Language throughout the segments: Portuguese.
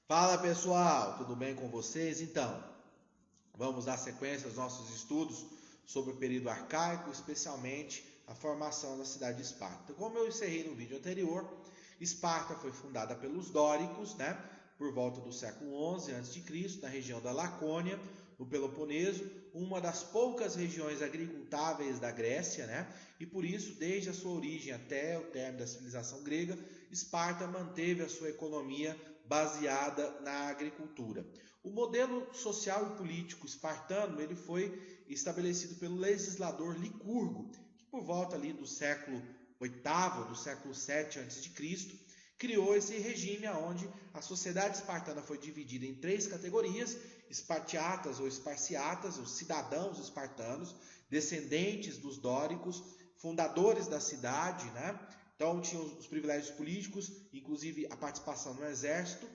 Fala pessoal, tudo bem com vocês? Então, vamos dar sequência aos nossos estudos sobre o período arcaico, especialmente a formação da cidade de Esparta. Como eu encerrei no vídeo anterior, Esparta foi fundada pelos dóricos, por volta do século XI a.C., na região da Lacônia, no Peloponeso, uma das poucas regiões agricultáveis da Grécia, e por isso, desde a sua origem até o término da civilização grega, Esparta manteve a sua economia baseada na agricultura. O modelo social e político espartano ele foi estabelecido pelo legislador Licurgo, que por volta ali do século VIII, do século VII a.C., criou esse regime onde a sociedade espartana foi dividida em três categorias: espartiatas ou esparciatas, os cidadãos espartanos, descendentes dos dóricos, fundadores da cidade, Então tinham os privilégios políticos, inclusive a participação no exército.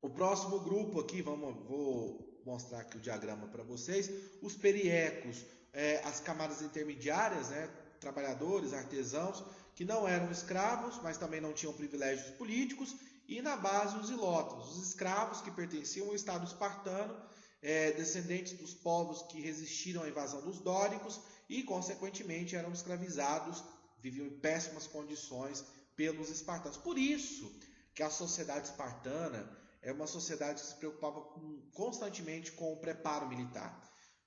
O próximo grupo aqui, vou mostrar aqui o diagrama para vocês, os periecos, as camadas intermediárias, trabalhadores, artesãos, que não eram escravos, mas também não tinham privilégios políticos, e na base os ilótas, os escravos que pertenciam ao Estado espartano, descendentes dos povos que resistiram à invasão dos dóricos e, consequentemente, eram escravizados, viviam em péssimas condições pelos espartanos. Por isso que a sociedade espartana é uma sociedade que se preocupava constantemente com o preparo militar,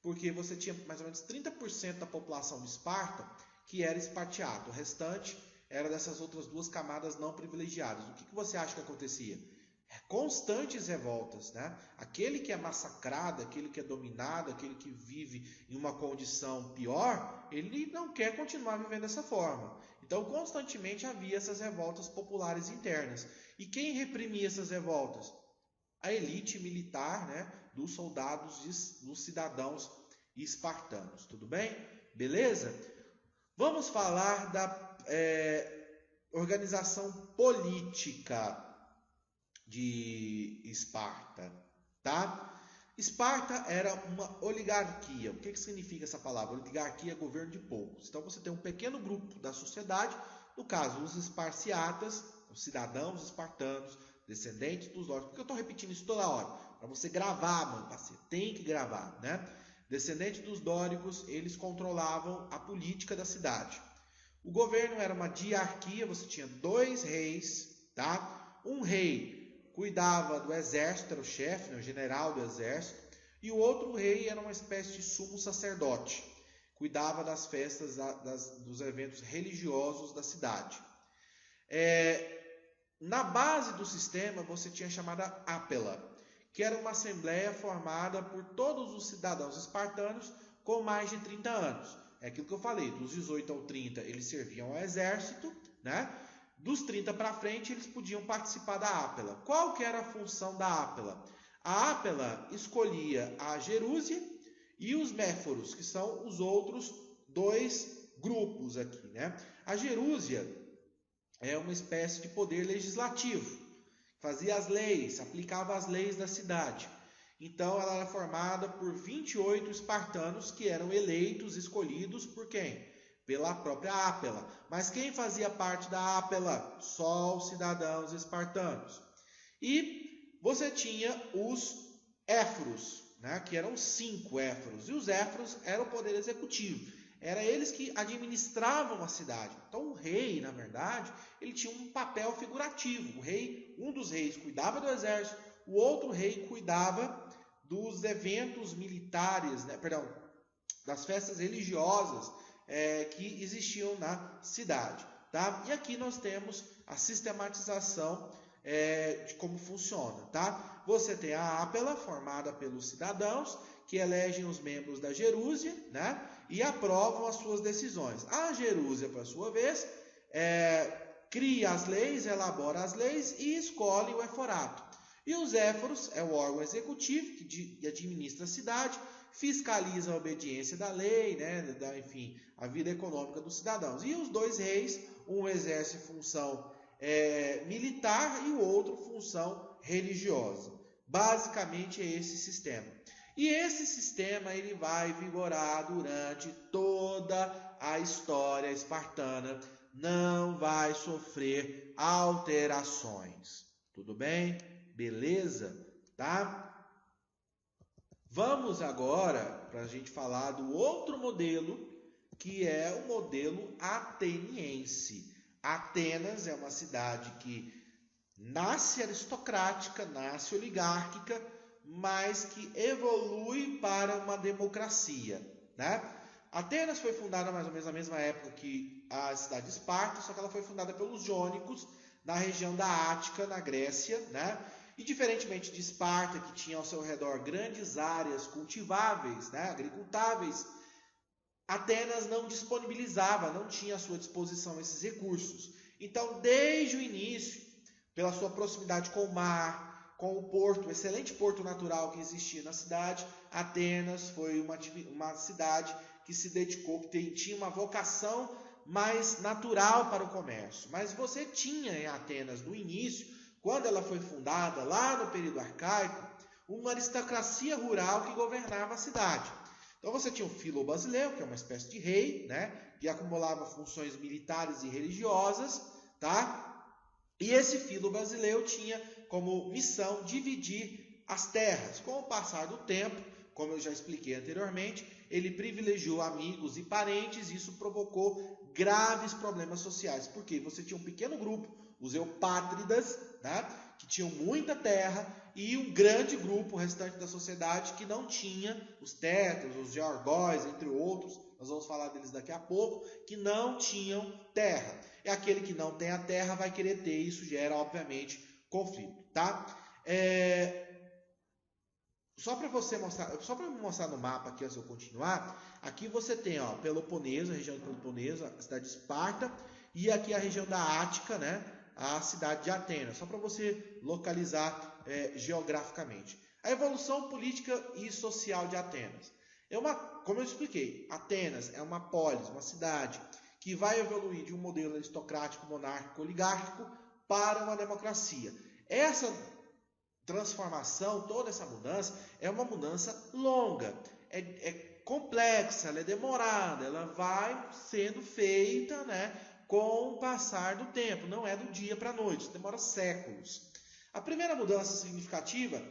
porque você tinha mais ou menos 30% da população de Esparta que era espartiata, o restante era dessas outras duas camadas não privilegiadas. O que você acha que acontecia? Constantes revoltas, Aquele que é massacrado, aquele que é dominado, aquele que vive em uma condição pior, ele não quer continuar vivendo dessa forma. Então, constantemente havia essas revoltas populares internas. E quem reprimia essas revoltas? A elite militar, dos soldados, dos cidadãos espartanos. Tudo bem? Beleza? Vamos falar da organização política de Esparta, tá? Esparta era uma oligarquia. O que significa essa palavra? Oligarquia é governo de poucos. Então você tem um pequeno grupo da sociedade, no caso os esparciatas, os cidadãos espartanos, descendentes dos dóricos. Por que eu estou repetindo isso toda hora? Para você gravar, mano, parceiro. Tem que gravar, Descendentes dos dóricos, eles controlavam a política da cidade. O governo era uma diarquia, você tinha dois reis, tá? Um rei cuidava do exército, era o chefe, o general do exército, e o outro rei era uma espécie de sumo sacerdote, cuidava das festas, dos eventos religiosos da cidade. Na base do sistema, você tinha a chamada Ápela, que era uma assembleia formada por todos os cidadãos espartanos com mais de 30 anos. É aquilo que eu falei, dos 18 ao 30 eles serviam ao exército, Dos 30 para frente eles podiam participar da Ápela. Qual que era a função da Ápela? A Ápela escolhia a Gerúsia e os Méforos, que são os outros dois grupos aqui, A Gerúsia é uma espécie de poder legislativo, fazia as leis, aplicava as leis da cidade. Então ela era formada por 28 espartanos que eram eleitos, escolhidos por quem? Pela própria Ápela. Mas quem fazia parte da Ápela? Só os cidadãos espartanos. E você tinha os éforos, que eram 5 éforos. E os éforos eram o poder executivo. Era eles que administravam a cidade. Então o rei, na verdade, ele tinha um papel figurativo. O rei, um dos reis cuidava do exército, o outro rei cuidava dos eventos militares, das festas religiosas que existiam na cidade. Tá? E aqui nós temos a sistematização de como funciona. Tá? Você tem a Ápela, formada pelos cidadãos, que elegem os membros da Gerúsia, e aprovam as suas decisões. A Gerúsia, por sua vez, cria as leis, elabora as leis e escolhe o eforato. E os éforos é o órgão executivo que administra a cidade, fiscaliza a obediência da lei, enfim, a vida econômica dos cidadãos. E os dois reis, um exerce função militar e o outro função religiosa. Basicamente é esse sistema. E esse sistema ele vai vigorar durante toda a história espartana, não vai sofrer alterações. Tudo bem? Beleza? Tá? Vamos agora para a gente falar do outro modelo, que é o modelo ateniense. Atenas é uma cidade que nasce aristocrática, nasce oligárquica, mas que evolui para uma democracia, né? Atenas foi fundada mais ou menos na mesma época que a cidade de Esparta, só que ela foi fundada pelos jônicos na região da Ática, na Grécia, né? E diferentemente de Esparta, que tinha ao seu redor grandes áreas cultiváveis, né, agricultáveis, Atenas não disponibilizava, não tinha à sua disposição esses recursos. Então, desde o início, pela sua proximidade com o mar, com o porto, o excelente porto natural que existia na cidade, Atenas foi uma cidade que se dedicou, que tinha uma vocação mais natural para o comércio. Mas você tinha em Atenas, no início, quando ela foi fundada, lá no período arcaico, uma aristocracia rural que governava a cidade. Então você tinha o Filo-Basileu, que é uma espécie de rei, né, que acumulava funções militares e religiosas, tá? E esse Filo-Basileu tinha como missão dividir as terras. Com o passar do tempo, como eu já expliquei anteriormente, ele privilegiou amigos e parentes, e isso provocou graves problemas sociais. Porque você tinha um pequeno grupo, os eupátridas, né, que tinham muita terra, e um grande grupo, o restante da sociedade, que não tinha, os tétros, os georgóis, entre outros, nós vamos falar deles daqui a pouco, que não tinham terra. É aquele que não tem a terra vai querer ter, isso gera, obviamente, conflito, tá? Só para mostrar no mapa aqui, antes de eu continuar, aqui você tem, ó, Peloponeso, a região do Peloponeso, a cidade de Esparta, e aqui a região da Ática, né, a cidade de Atenas, só para você localizar geograficamente. A evolução política e social de Atenas. Como eu expliquei, Atenas é uma polis, uma cidade que vai evoluir de um modelo aristocrático, monárquico, oligárquico para uma democracia. Essa transformação, toda essa mudança, é uma mudança longa, é complexa, ela é demorada, ela vai sendo feita, né, com o passar do tempo, não é do dia para a noite, demora séculos. A primeira mudança significativa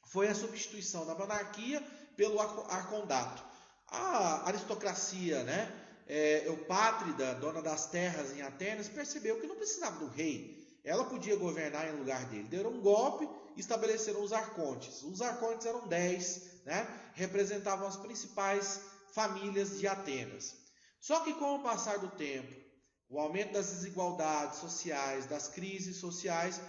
foi a substituição da monarquia pelo arcondato. A aristocracia, né, eupátrida, dona das terras em Atenas, percebeu que não precisava do rei. Ela podia governar em lugar dele. Deram um golpe e estabeleceram os arcontes. Os arcontes eram 10, né, representavam as principais famílias de Atenas. Só que com o passar do tempo, o aumento das desigualdades sociais, das crises sociais,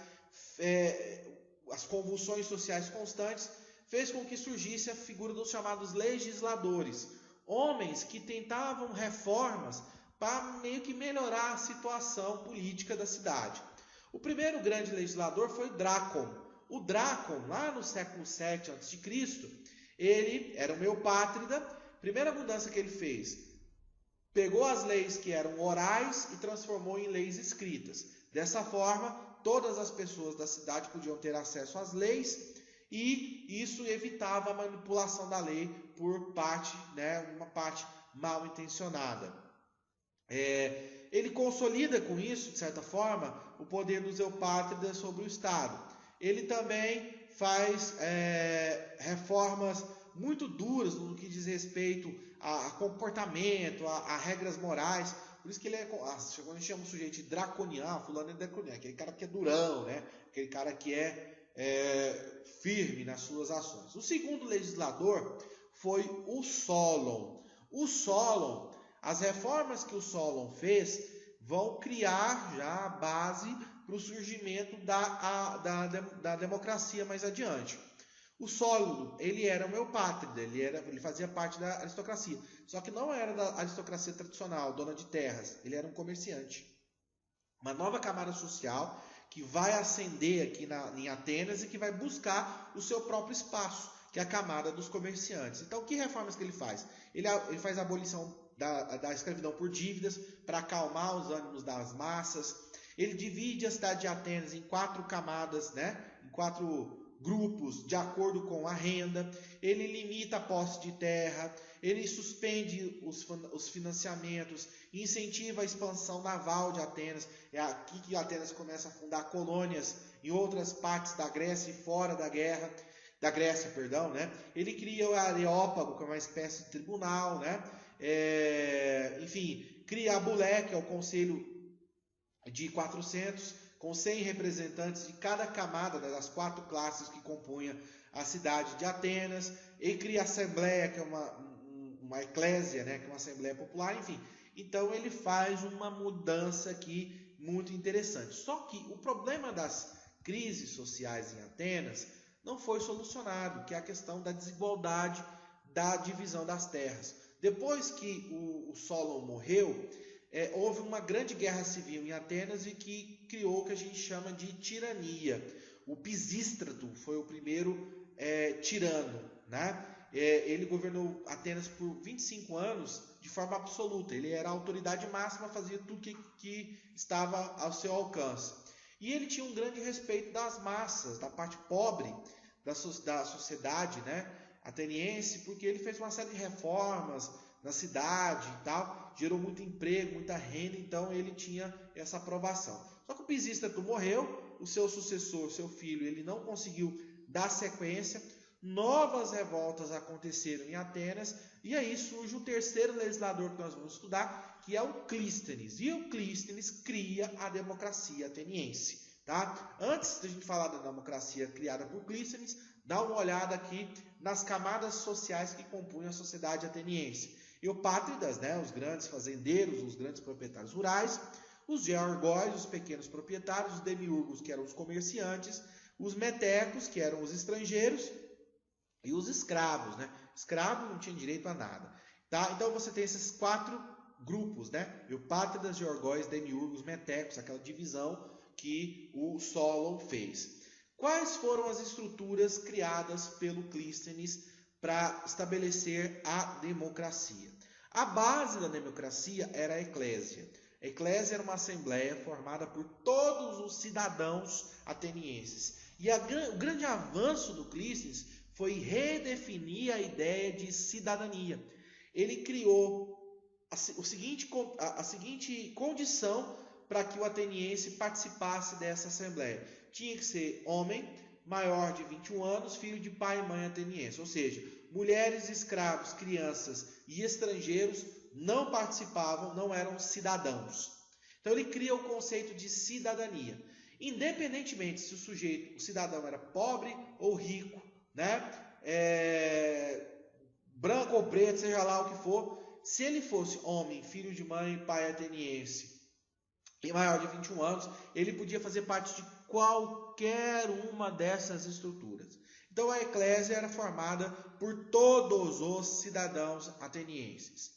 as convulsões sociais constantes, fez com que surgisse a figura dos chamados legisladores, homens que tentavam reformas para meio que melhorar a situação política da cidade. O primeiro grande legislador foi Drácon. O Drácon, lá no século VII a.C., ele era um eupátrida. A primeira mudança que ele fez, pegou as leis que eram orais e transformou em leis escritas. Dessa forma, todas as pessoas da cidade podiam ter acesso às leis, e isso evitava a manipulação da lei por parte, né, uma parte mal intencionada. Ele consolida com isso, de certa forma, o poder dos eupátridas sobre o Estado. Ele também faz reformas muito duras no que diz respeito a comportamento, a regras morais. Por isso que ele quando a gente chama o sujeito de draconiano, fulano é draconiano, aquele cara que é durão, né? Aquele cara que é firme nas suas ações. O segundo legislador foi o Solon. O Solon, as reformas que o Solon fez vão criar já a base para o surgimento da democracia mais adiante. O Solon, ele era um eupátrida, ele fazia parte da aristocracia, só que não era da aristocracia tradicional, dona de terras, ele era um comerciante. Uma nova camada social que vai ascender aqui em Atenas e que vai buscar o seu próprio espaço, que é a camada dos comerciantes. Então, que reformas que ele faz? Ele faz a abolição da escravidão por dívidas para acalmar os ânimos das massas. Ele divide a cidade de Atenas em 4 camadas, né? Em 4 grupos de acordo com a renda, ele limita a posse de terra, ele suspende os financiamentos, incentiva a expansão naval de Atenas. É aqui que Atenas começa a fundar colônias em outras partes da Grécia e fora da Grécia, perdão, né? Ele cria o Areópago, que é uma espécie de tribunal, né? Enfim, cria a Bulé, que é o conselho de 400, com 100 representantes de cada camada das 4 classes que compunham a cidade de Atenas. Ele cria a Assembleia, que é uma eclésia, né? Que é uma Assembleia Popular, enfim. Então ele faz uma mudança aqui muito interessante. Só que o problema das crises sociais em Atenas não foi solucionado, que é a questão da desigualdade da divisão das terras. Depois que o Solon morreu, houve uma grande guerra civil em Atenas e que criou o que a gente chama de tirania. O Pisístrato foi o primeiro tirano, né? Ele governou Atenas por 25 anos de forma absoluta. Ele era a autoridade máxima, fazia tudo que estava ao seu alcance. E ele tinha um grande respeito das massas, da parte pobre da sociedade, né, ateniense, porque ele fez uma série de reformas na cidade e tal, gerou muito emprego, muita renda, então ele tinha essa aprovação. Só que o Pisístrato morreu, o seu sucessor, seu filho, ele não conseguiu dar sequência, novas revoltas aconteceram em Atenas, e aí surge o terceiro legislador que nós vamos estudar, que é o Clístenes. E o Clístenes cria a democracia ateniense. Tá? Antes de a gente falar da democracia criada por Clístenes, dá uma olhada aqui nas camadas sociais que compunham a sociedade ateniense. Eupátridas, né, os grandes fazendeiros, os grandes proprietários rurais, os georgóis, os pequenos proprietários, os demiurgos, que eram os comerciantes, os metecos, que eram os estrangeiros, e os escravos, né? Escravo não tinha direito a nada. Tá? Então você tem esses 4 grupos, né? Eupátridas, georgóis, demiurgos, metecos, aquela divisão que o Solon fez. Quais foram as estruturas criadas pelo Clístenes para estabelecer a democracia? A base da democracia era a eclésia. A eclésia era uma assembleia formada por todos os cidadãos atenienses. E o grande avanço do Clístenes foi redefinir a ideia de cidadania. Ele criou a seguinte condição para que o ateniense participasse dessa assembleia. Tinha que ser homem, maior de 21 anos, filho de pai e mãe ateniense. Ou seja, mulheres, escravos, crianças e estrangeiros não participavam, não eram cidadãos. Então ele cria o conceito de cidadania. Independentemente se o cidadão era pobre ou rico, né? Branco ou preto, seja lá o que for, se ele fosse homem, filho de mãe e pai ateniense, e maior de 21 anos, ele podia fazer parte de qualquer uma dessas estruturas. Então a eclésia era formada por todos os cidadãos atenienses.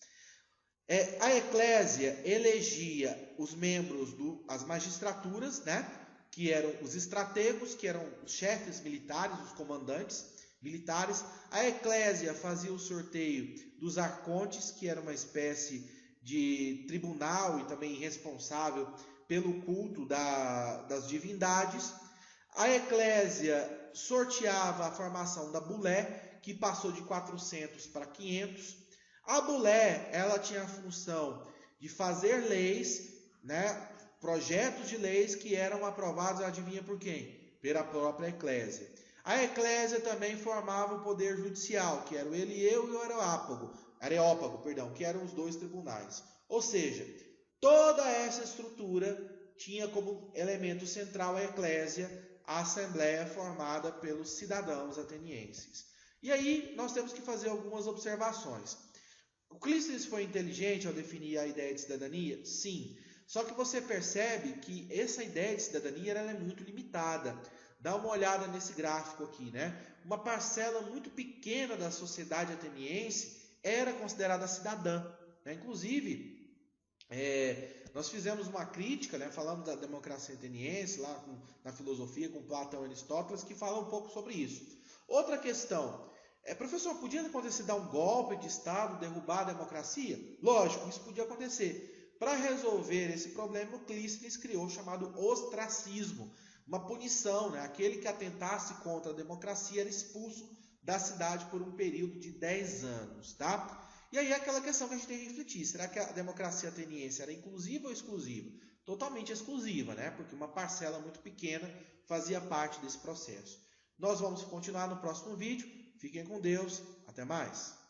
A eclésia elegia os membros das magistraturas, né, que eram os estrategos, que eram os chefes militares, os comandantes militares. A eclésia fazia o sorteio dos arcontes, que era uma espécie de tribunal e também responsável pelo culto das divindades. A eclésia sorteava a formação da bulé, que passou de 400 para 500. A bulé, ela tinha a função de fazer leis, né, projetos de leis que eram aprovados, adivinha por quem? Pela própria eclésia. A eclésia também formava o poder judicial, que era o Elieu e o Areópago, que eram os 2 tribunais. Ou seja, toda essa estrutura tinha como elemento central a eclésia, a assembleia formada pelos cidadãos atenienses. E aí nós temos que fazer algumas observações. O Clístenes foi inteligente ao definir a ideia de cidadania? Sim. Só que você percebe que essa ideia de cidadania ela é muito limitada. Dá uma olhada nesse gráfico aqui, né? Uma parcela muito pequena da sociedade ateniense era considerada cidadã, né? Inclusive, nós fizemos uma crítica, né? Falamos da democracia ateniense lá na filosofia com Platão e Aristóteles, que fala um pouco sobre isso. Outra questão, professor, podia acontecer dar um golpe de Estado, derrubar a democracia? Lógico, isso podia acontecer. Para resolver esse problema, o Clístenes criou o chamado ostracismo. uma punição, né? Aquele que atentasse contra a democracia era expulso da cidade por um período de 10 anos, tá? E aí é aquela questão que a gente tem que refletir, será que a democracia ateniense era inclusiva ou exclusiva? Totalmente exclusiva, né? Porque uma parcela muito pequena fazia parte desse processo. Nós vamos continuar no próximo vídeo. Fiquem com Deus. Até mais.